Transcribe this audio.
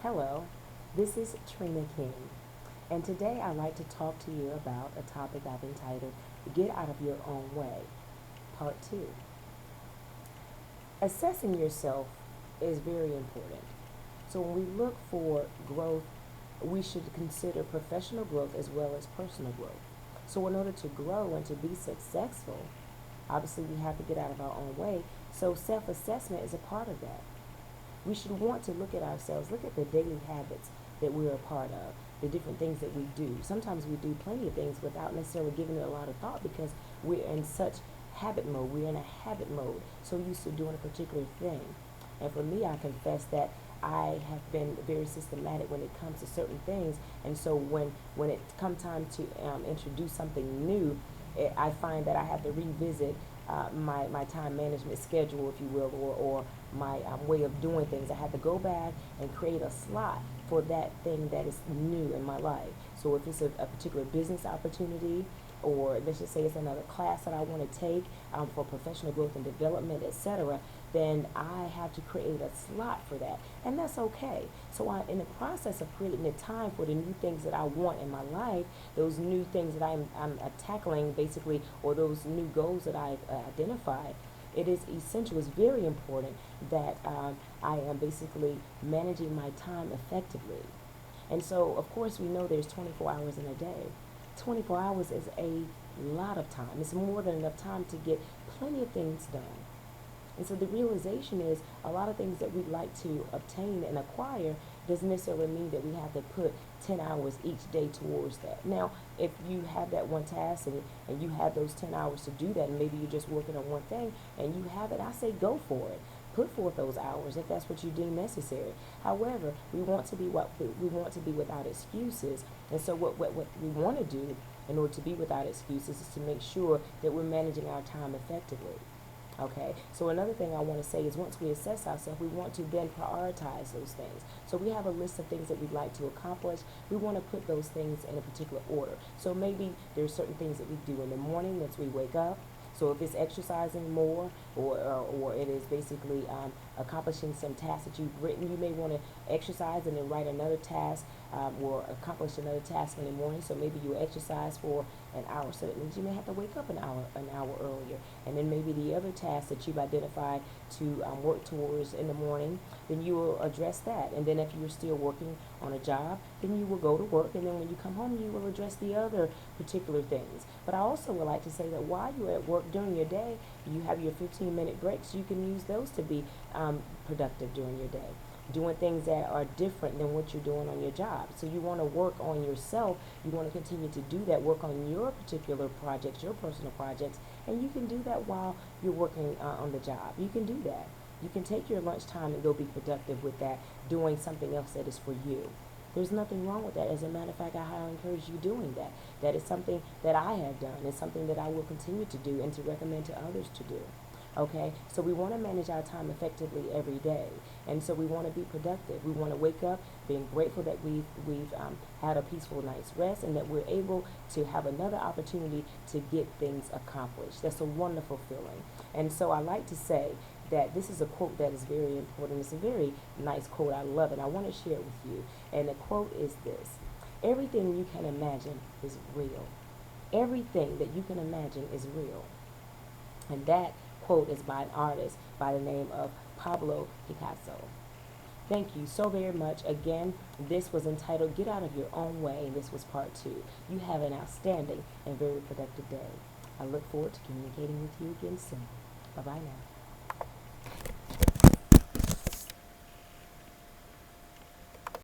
Hello, this is Trina King, and today I'd like to talk to you about a topic I've entitled Get Out of Your Own Way, Part 2. Assessing yourself is very important. So when we look for growth, we should consider professional growth as well as personal growth. So in order to grow and to be successful, obviously we have to get out of our own way. So self-assessment is a part of that. We should want to look at ourselves, look at the daily habits that we're a part of, the different things that we do. Sometimes we do plenty of things without necessarily giving it a lot of thought because we're in such habit mode. We're in a habit mode, so used to doing a particular thing. And for me, I confess that I have been very systematic when it comes to certain things. And so when it comes time to introduce something new, I find that I have to revisit my time management schedule, if you will, or my way of doing things. I have to go back and create a slot for that thing that is new in my life. So if it's a particular business opportunity, or let's just say it's another class that I want to take for professional growth and development, etc., then I have to create a slot for that, and that's okay. So in the process of creating the time for the new things that I want in my life, those new things that I'm tackling basically, or those new goals that I've identified, it is essential, it's very important that I am basically managing my time effectively. And so, of course, we know there's 24 hours in a day. 24 hours is a lot of time. It's more than enough time to get plenty of things done. And so the realization is a lot of things that we'd like to obtain and acquire doesn't necessarily mean that we have to put 10 hours each day towards that. Now, if you have that one task and you have those 10 hours to do that, and maybe you're just working on one thing and you have it, I say go for it. Put forth those hours if that's what you deem necessary. However, we want to be without excuses. And so what we want to do in order to be without excuses is to make sure that we're managing our time effectively. Okay, so another thing I want to say is once we assess ourselves, we want to then prioritize those things. So we have a list of things that we'd like to accomplish. We want to put those things in a particular order. So maybe there's certain things that we do in the morning once we wake up. So if it's exercising more, or it is basically accomplishing some tasks that you've written, you may want to exercise and then write another task, or accomplish another task in the morning. So maybe you exercise for an hour, so that means you may have to wake up an hour earlier. And then maybe the other task that you've identified to work towards in the morning, then you will address that. And then if you're still working on a job, then you will go to work, and then when you come home, you will address the other particular things. But I also would like to say that while you're at work during your day, you have your 15-minute breaks. You can use those to be productive during your day, doing things that are different than what you're doing on your job. So you want to work on yourself. You want to continue to do that, work on your particular projects, your personal projects, and you can do that while you're working on the job. You can do that. You can take your lunch time and go be productive with that, doing something else that is for you. There's nothing wrong with that. As a matter of fact, I highly encourage you doing that. That is something that I have done. It's something that I will continue to do and to recommend to others to do. Okay, so we want to manage our time effectively every day, and so we want to be productive. We want to wake up being grateful that we've had a peaceful night's rest, and that we're able to have another opportunity to get things accomplished. That's a wonderful feeling. And so I like to say that this is a quote that is very important. It's a very nice quote. I love it. I want to share it with you. And the quote is this: everything you can imagine is real. Everything that you can imagine is real. And that quote is by an artist by the name of Pablo Picasso. Thank you so very much. Again, this was entitled Get Out of Your Own Way, and this was part 2. You have an outstanding and very productive day. I look forward to communicating with you again soon. Bye-bye now.